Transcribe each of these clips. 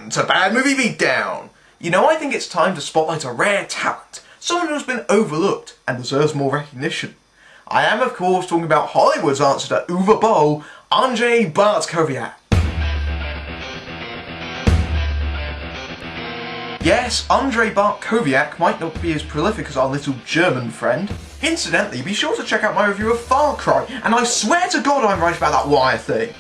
welcome to Bad Movie Beatdown! You know, I think it's time to spotlight a rare talent, someone who's been overlooked and deserves more recognition. I am, of course, talking about Hollywood's answer to Uwe Boll, Andrzej Bartkowiak. Yes, Andrzej Bartkowiak might not be as prolific as our little German friend. Incidentally, be sure to check out my review of Far Cry, and I swear to God I'm right about that wire thing.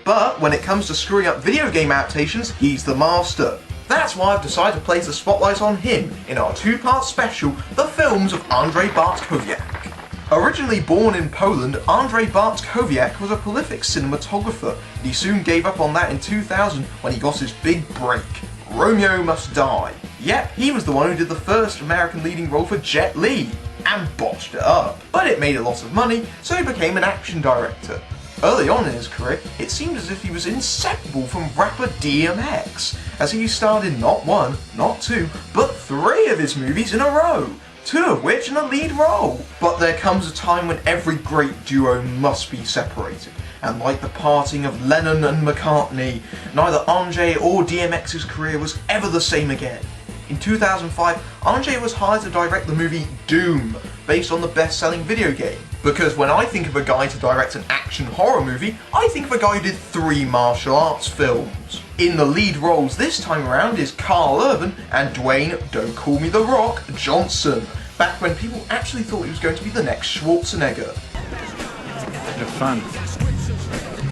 But when it comes to screwing up video game adaptations, he's the master. That's why I've decided to place the spotlight on him in our two-part special, The Films of Andrzej Bartkowiak. Originally born in Poland, Andrzej Bartkowiak was a prolific cinematographer, and he soon gave up on that in 2000 when he got his big break, Romeo Must Die. Yep, he was the one who did the first American leading role for Jet Li, and botched it up. But it made a lot of money, so he became an action director. Early on in his career, it seemed as if he was inseparable from rapper DMX, as he starred in not one, not two, but 3 of his movies in a row, 2 of which in a lead role. But there comes a time when every great duo must be separated, and like the parting of Lennon and McCartney, neither Andrzej or DMX's career was ever the same again. In 2005, Andrzej was hired to direct the movie Doom, based on the best-selling video game. Because when I think of a guy to direct an action horror movie, I think of a guy who did 3 martial arts films. In the lead roles this time around is Karl Urban and Dwayne Don't Call Me The Rock Johnson, back when people actually thought he was going to be the next Schwarzenegger. Have fun.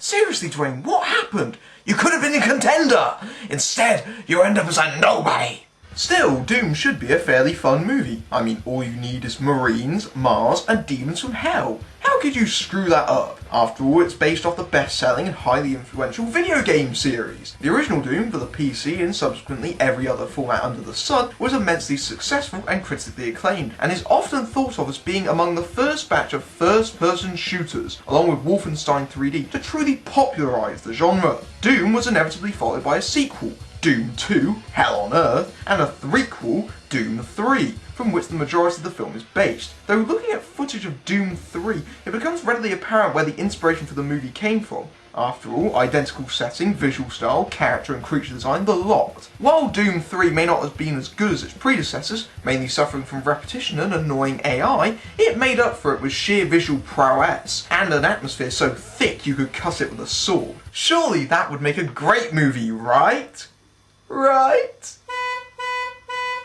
Seriously, Dwayne, what happened? You could have been a contender! Instead, you end up as a nobody! Still, Doom should be a fairly fun movie. I mean, all you need is Marines, Mars, and demons from hell. How could you screw that up? After all, it's based off the best-selling and highly influential video game series. The original Doom for the PC and subsequently every other format under the sun was immensely successful and critically acclaimed, and is often thought of as being among the first batch of first-person shooters, along with Wolfenstein 3D, to truly popularise the genre. Doom was inevitably followed by a sequel, Doom 2, Hell on Earth, and a threequel, Doom 3, from which the majority of the film is based. Though looking at footage of Doom 3, it becomes readily apparent where the inspiration for the movie came from. After all, identical setting, visual style, character and creature design, the lot. While Doom 3 may not have been as good as its predecessors, mainly suffering from repetition and annoying AI, it made up for it with sheer visual prowess, and an atmosphere so thick you could cut it with a sword. Surely that would make a great movie, right? Right?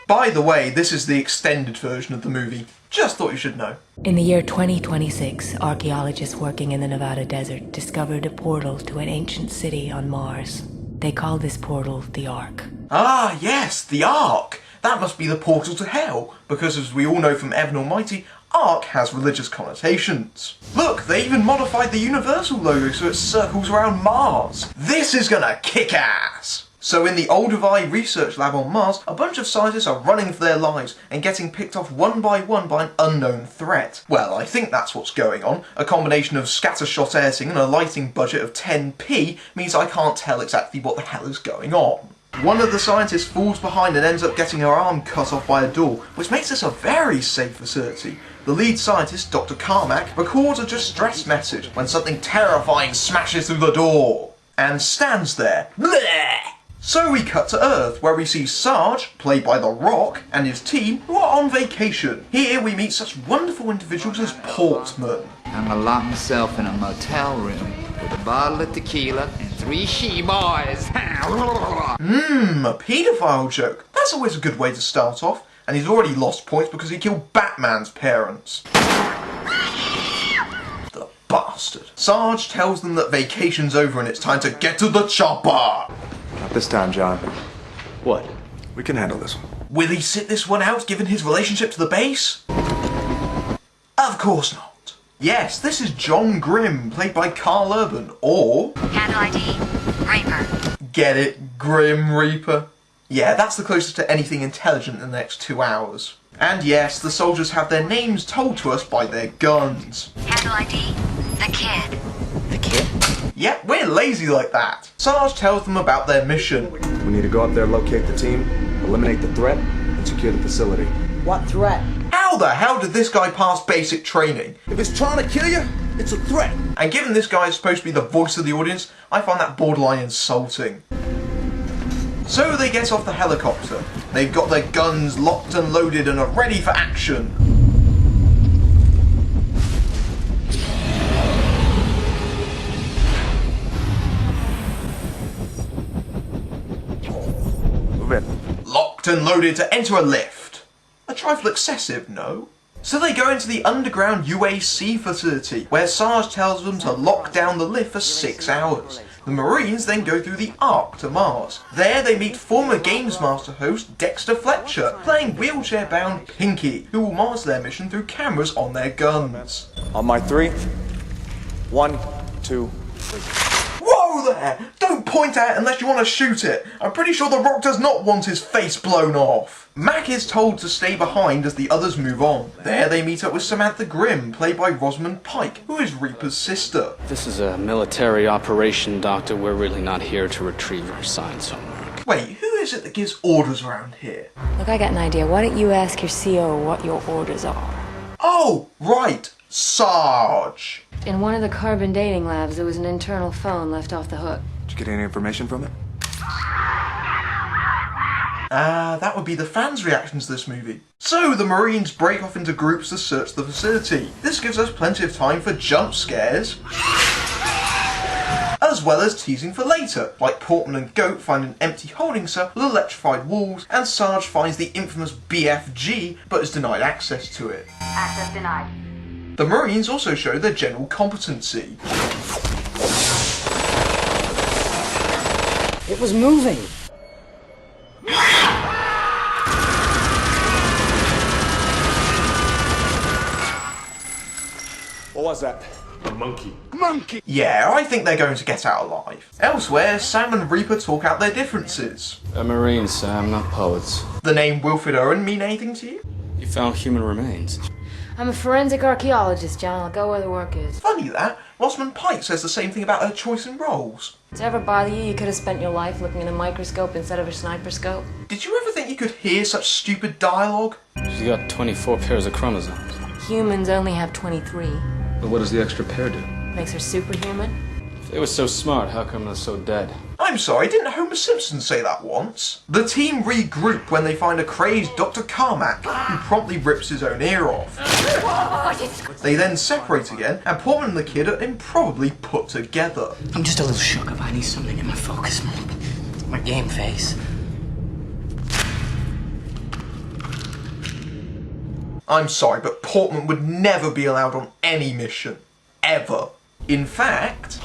By the way, this is the extended version of the movie. Just thought you should know. In the year 2026, archaeologists working in the Nevada desert discovered a portal to an ancient city on Mars. They call this portal the Ark. Ah, yes, the Ark. That must be the portal to hell, because as we all know from Evan Almighty, Ark has religious connotations. Look, they even modified the Universal logo so it circles around Mars. This is gonna kick ass! So in the Olduvai research lab on Mars, a bunch of scientists are running for their lives and getting picked off one by an unknown threat. Well, I think that's what's going on. A combination of scattershot editing and a lighting budget of 10p means I can't tell exactly what the hell is going on. One of the scientists falls behind and ends up getting her arm cut off by a door, which makes this a very safe facility. The lead scientist, Dr. Carmack, records a distress message when something terrifying smashes through the door and stands there. Bleh! So we cut to Earth, where we see Sarge, played by The Rock, and his team, who are on vacation. Here we meet such wonderful individuals as Portman. I'm gonna lock myself in a motel room with a bottle of tequila and 3 she-boys. A paedophile joke. That's always a good way to start off. And he's already lost points because he killed Batman's parents. The bastard. Sarge tells them that vacation's over and it's time to get to the chopper. Not this time, John. What? We can handle this one. Will he sit this one out given his relationship to the base? Of course not. Yes, this is John Grimm, played by Karl Urban, or... Handle ID, Reaper. Get it, Grim Reaper? Yeah, that's the closest to anything intelligent in the next 2 hours. And yes, the soldiers have their names told to us by their guns. Handle ID, the Kid. The kid? Yep, we're lazy like that. Sarge tells them about their mission. We need to go up there, locate the team, eliminate the threat, and secure the facility. What threat? How the hell did this guy pass basic training? If it's trying to kill you, it's a threat. And given this guy is supposed to be the voice of the audience, I find that borderline insulting. So they get off the helicopter. They've got their guns locked and loaded and are ready for action. Move in. Locked and loaded to enter a lift. A trifle excessive, no? So they go into the underground UAC facility, where Sarge tells them to lock down the lift for 6 hours. The Marines then go through the Ark to Mars. There they meet former Games Master host Dexter Fletcher, playing wheelchair-bound Pinky, who will monitor their mission through cameras on their guns. On my 3. 1, 2, 3. Whoa there! Don't point at it unless you want to shoot it. I'm pretty sure The Rock does not want his face blown off. Mac is told to stay behind as the others move on. There they meet up with Samantha Grimm, played by Rosamund Pike, who is Reaper's sister. This is a military operation, Doctor. We're really not here to retrieve our science homework. Wait, who is it that gives orders around here? Look, I got an idea. Why don't you ask your CO what your orders are? Oh, right, Sarge. In one of the carbon dating labs, there was an internal phone left off the hook. Did you get any information from it? That would be the fans' reaction to this movie. So the Marines break off into groups to search the facility. This gives us plenty of time for jump scares, as well as teasing for later, like Portman and Goat find an empty holding cell with electrified walls, and Sarge finds the infamous BFG, but is denied access to it. Access denied. The Marines also show their general competency. It was moving. What was that? Yeah, I think they're going to get out alive. Elsewhere, Sam and Reaper talk out their differences. Marines, Sam, not poets. The name Wilfred Owen mean anything to you? You found human remains. I'm a forensic archaeologist, John. I'll go where the work is. Funny that. Rosamund Pike says the same thing about her choice in roles. Does it ever bother you could have spent your life looking in a microscope instead of a sniper scope? Did you ever think you could hear such stupid dialogue? She's got 24 pairs of chromosomes. Humans only have 23. But what does the extra pair do? Makes her superhuman. If they were so smart, how come they're so dead? I'm sorry, didn't Homer Simpson say that once? The team regroup when they find a crazed Dr. Carmack, who promptly rips his own ear off. They then separate again, and Portman and the kid are improbably put together. I'm just a little shook up. I need something in my focus. My game face. I'm sorry, but Portman would never be allowed on any mission. Ever. In fact...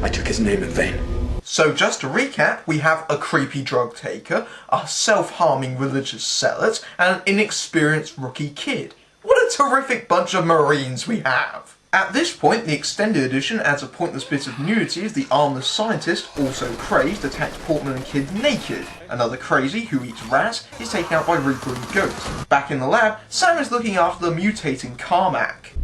I took his name in vain. So just to recap, we have a creepy drug taker, a self-harming religious zealot, and an inexperienced rookie kid. What a terrific bunch of Marines we have! At this point, the extended edition adds a pointless bit of nudity as the armless scientist, also crazed, attacks Portman and Kid naked. Another crazy, who eats rats, is taken out by Reaper and Goat. Back in the lab, Sam is looking after the mutating Carmack.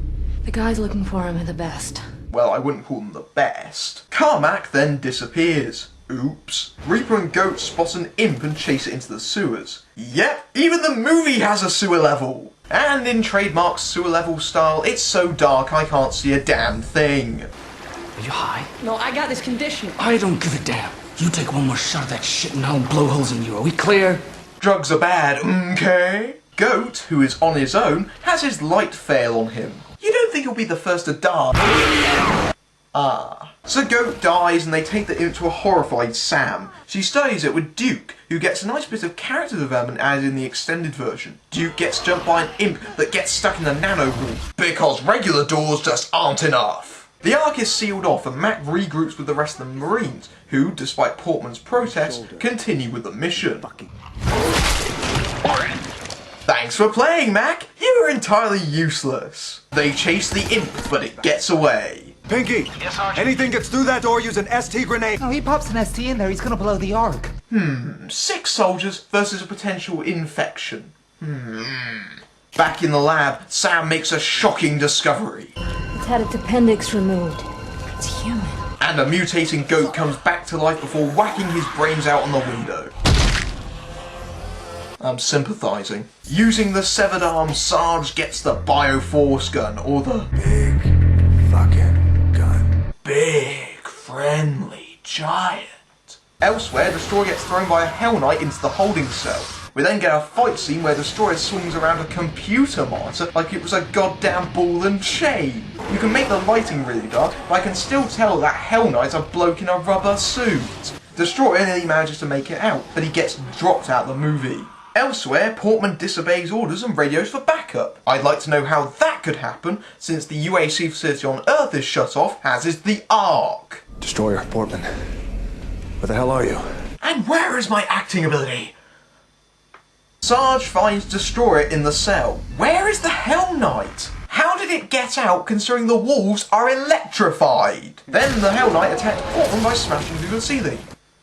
The guys looking for him are the best. Well, I wouldn't call them the best. Carmack then disappears. Oops. Reaper and Goat spot an imp and chase it into the sewers. Yep, even the movie has a sewer level! And in trademark sewer level style, it's so dark I can't see a damn thing. Are you high? No, I got this condition. I don't give a damn. You take one more shot of that shit and I'll blow holes in you. Are we clear? Drugs are bad, okay? Goat, who is on his own, has his light fail on him. You don't think he'll be the first to die? So Goat dies and they take the imp to a horrified Sam. She studies it with Duke, who gets a nice bit of character development added in the extended version. Duke gets jumped by an imp that gets stuck in the nano wall, because regular doors just aren't enough. The Ark is sealed off and Mac regroups with the rest of the Marines, who, despite Portman's protest, continue with the mission. Thanks for playing, Mac! You were entirely useless. They chase the imp, but it gets away. Pinky! Yes, Sergeant? Anything gets through that door, use an ST grenade! No, he pops an ST in there, he's gonna blow the Ark. 6 soldiers versus a potential infection. Back in the lab, Sam makes a shocking discovery. It's had its appendix removed. It's human. And a mutating goat comes back to life before whacking his brains out on the window. I'm sympathising. Using the severed arm, Sarge gets the Bioforce gun, or the Big fucking gun. big friendly giant. Elsewhere, Destroyer gets thrown by a Hell Knight into the holding cell. We then get a fight scene where Destroyer swings around a computer monitor like it was a goddamn ball and chain. You can make the lighting really dark, but I can still tell that Hell Knight's a bloke in a rubber suit. Destroyer nearly manages to make it out, but he gets dropped out of the movie. Elsewhere, Portman disobeys orders and radios for backup. I'd like to know how that could happen, since the UAC facility on Earth is shut off, as is the Ark. Destroyer, Portman. Where the hell are you? And where is my acting ability? Sarge finds Destroyer in the cell. Where is the Hell Knight? How did it get out considering the walls are electrified? Then the Hell Knight attacked Portman by smashing through the ceiling.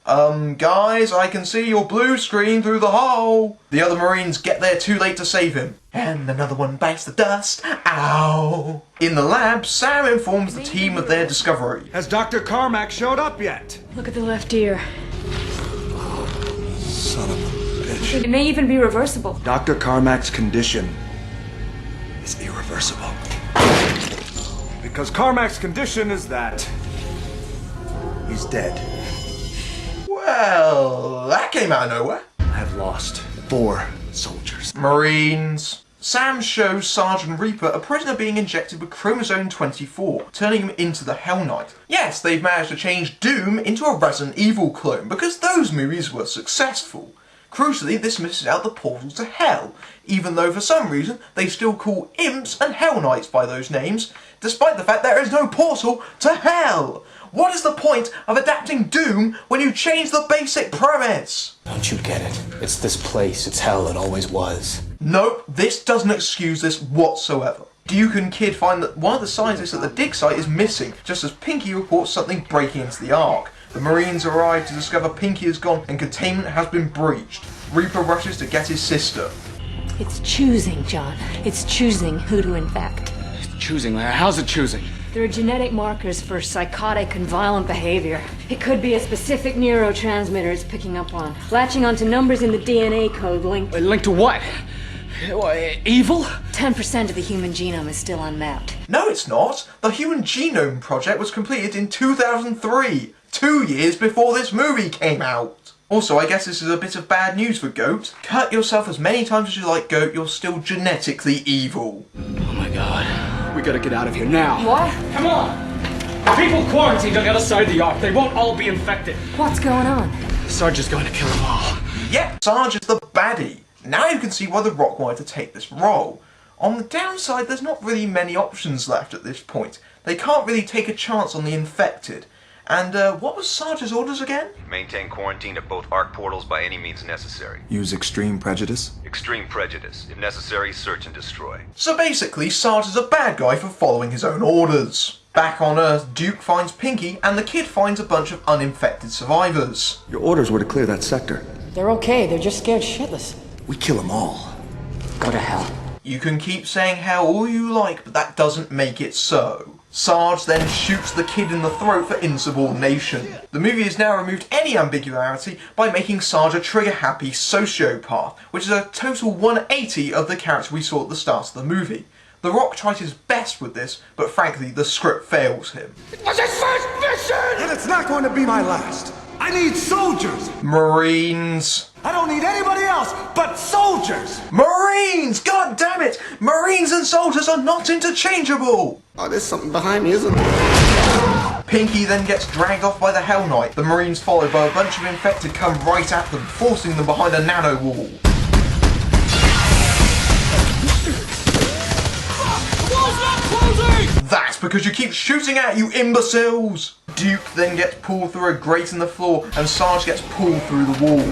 Guys, I can see your blue screen through the hole. The other Marines get there too late to save him. And another one bites the dust. Ow. In the lab, Sam informs the team of their discovery. Has Dr. Carmack showed up yet? Look at the left ear. Son of a bitch. It may even be reversible. Dr. Carmack's condition is irreversible. Because Carmack's condition is that He's dead. Well, that came out of nowhere. I have lost 4 soldiers. Marines. Sam shows Sergeant Reaper a prisoner being injected with chromosome 24, turning him into the Hell Knight. Yes, they've managed to change Doom into a Resident Evil clone, because those movies were successful. Crucially, this misses out the portal to Hell, even though for some reason they still call Imps and Hell Knights by those names, despite the fact there is no portal to Hell. What is the point of adapting Doom when you change the basic premise? Don't you get it? It's this place. It's hell. It always was. Nope, this doesn't excuse this whatsoever. Duke and Kid find that one of the scientists at the dig site is missing, just as Pinky reports something breaking into the Ark. The Marines arrive to discover Pinky is gone and containment has been breached. Reaper rushes to get his sister. It's choosing, John. It's choosing who to infect. Choosing, Lara. How's it choosing? There are genetic markers for psychotic and violent behavior. It could be a specific neurotransmitter it's picking up on, latching onto numbers in the DNA code linked. Linked to what? Evil? 10% of the human genome is still unmapped. No, it's not. The Human Genome Project was completed in 2003, 2 years before this movie came out. Also, I guess this is a bit of bad news for Goat. Cut yourself as many times as you like, Goat, you're still genetically evil. Oh my god. We gotta get out of here now. What? Come on! People quarantined on the other side of the Ark. They won't all be infected. What's going on? Sarge is going to kill them all. Yep, Sarge is the baddie. Now you can see why The Rock wanted to take this role. On the downside, there's not really many options left at this point. They can't really take a chance on the infected. And what was Sarge's orders again? Maintain quarantine at both Ark portals by any means necessary. Use extreme prejudice? Extreme prejudice. If necessary, search and destroy. So basically, Sarge is a bad guy for following his own orders. Back on Earth, Duke finds Pinky, and the Kid finds a bunch of uninfected survivors. Your orders were to clear that sector. They're okay, they're just scared shitless. We kill them all. Go to hell. You can keep saying hell all you like, but that doesn't make it so. Sarge then shoots the Kid in the throat for insubordination. The movie has now removed any ambiguity by making Sarge a trigger-happy sociopath, which is a total 180 of the character we saw at the start of the movie. The Rock tried his best with this, but frankly, the script fails him. It was his first mission! And it's not going to be my last. I need soldiers! Marines. I don't need anybody else but soldiers! Marines! God damn it! Marines and soldiers are not interchangeable! Oh, there's something behind me, isn't there? Pinky then gets dragged off by the Hell Knight. The Marines, followed by a bunch of infected, come right at them, forcing them behind a nano wall. That's because you keep shooting at you imbeciles! Duke then gets pulled through a grate in the floor, and Sarge gets pulled through the wall.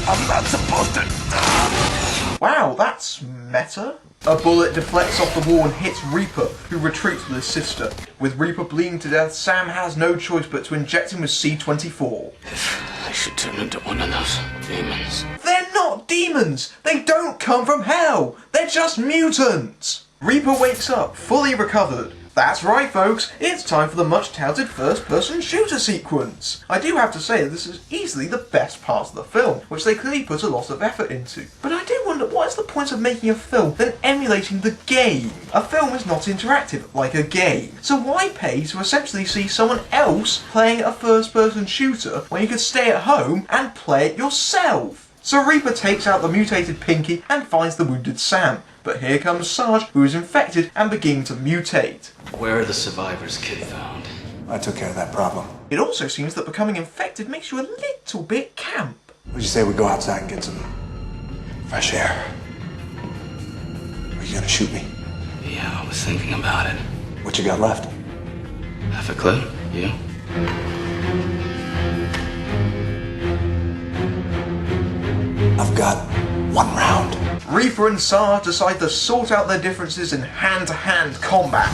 I'm not supposed to... Wow, that's meta. A bullet deflects off the wall and hits Reaper, who retreats with his sister. With Reaper bleeding to death, Sam has no choice but to inject him with C-24. I should turn into one of those demons. They're not demons! They don't come from hell! They're just mutants! Reaper wakes up, fully recovered. That's right, folks, it's time for the much-touted first-person shooter sequence. I do have to say that this is easily the best part of the film, which they clearly put a lot of effort into. But I do wonder what what's the point of making a film than emulating the game? A film is not interactive like a game, so why pay to essentially see someone else playing a first-person shooter when you could stay at home and play it yourself? So Reaper takes out the mutated Pinky and finds the wounded Sam, but here comes Sarge, who is infected and beginning to mutate. Where are the survivors Kid found? I took care of that problem. It also seems that becoming infected makes you a little bit camp. Would you say we go outside and get some fresh air? Are you gonna shoot me? Yeah, I was thinking about it. What you got left? Half a clip? You? I've got 1 round. Reaper and Sarge decide to sort out their differences in hand-to-hand combat.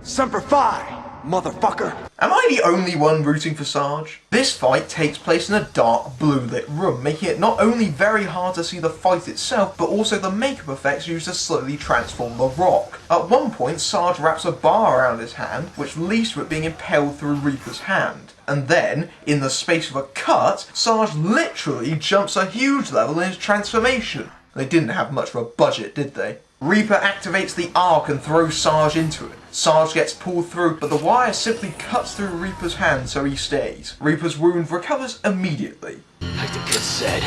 Semper Fi, motherfucker. Am I the only one rooting for Sarge? This fight takes place in a dark, blue-lit room, making it not only very hard to see the fight itself, but also the makeup effects used to slowly transform the Rock. At one point, Sarge wraps a bar around his hand, which leads to it being impaled through Reaper's hand. And then, in the space of a cut, Sarge literally jumps a huge level in his transformation. They didn't have much of a budget, did they? Reaper activates the Arc and throws Sarge into it. Sarge gets pulled through, but the wire simply cuts through Reaper's hand so he stays. Reaper's wound recovers immediately. Like the kid said,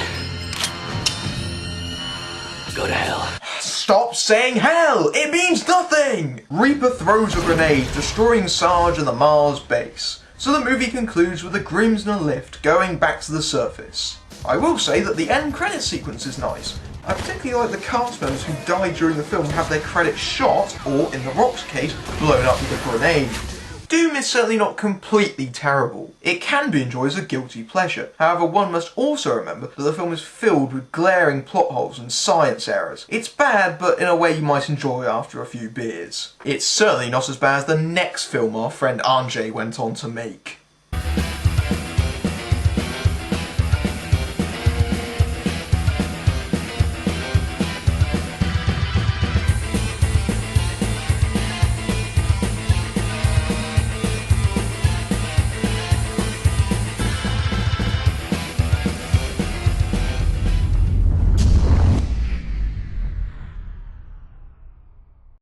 go to hell. Stop saying hell! It means nothing! Reaper throws a grenade, destroying Sarge and the Mars base. So the movie concludes with the Grimms in a lift going back to the surface. I will say that the end credits sequence is nice. I particularly like the cast members who died during the film have their credits shot, or in the Rock's case, blown up with a grenade. Doom is certainly not completely terrible. It can be enjoyed as a guilty pleasure. However, one must also remember that the film is filled with glaring plot holes and science errors. It's bad, but in a way you might enjoy after a few beers. It's certainly not as bad as the next film our friend Anjay went on to make.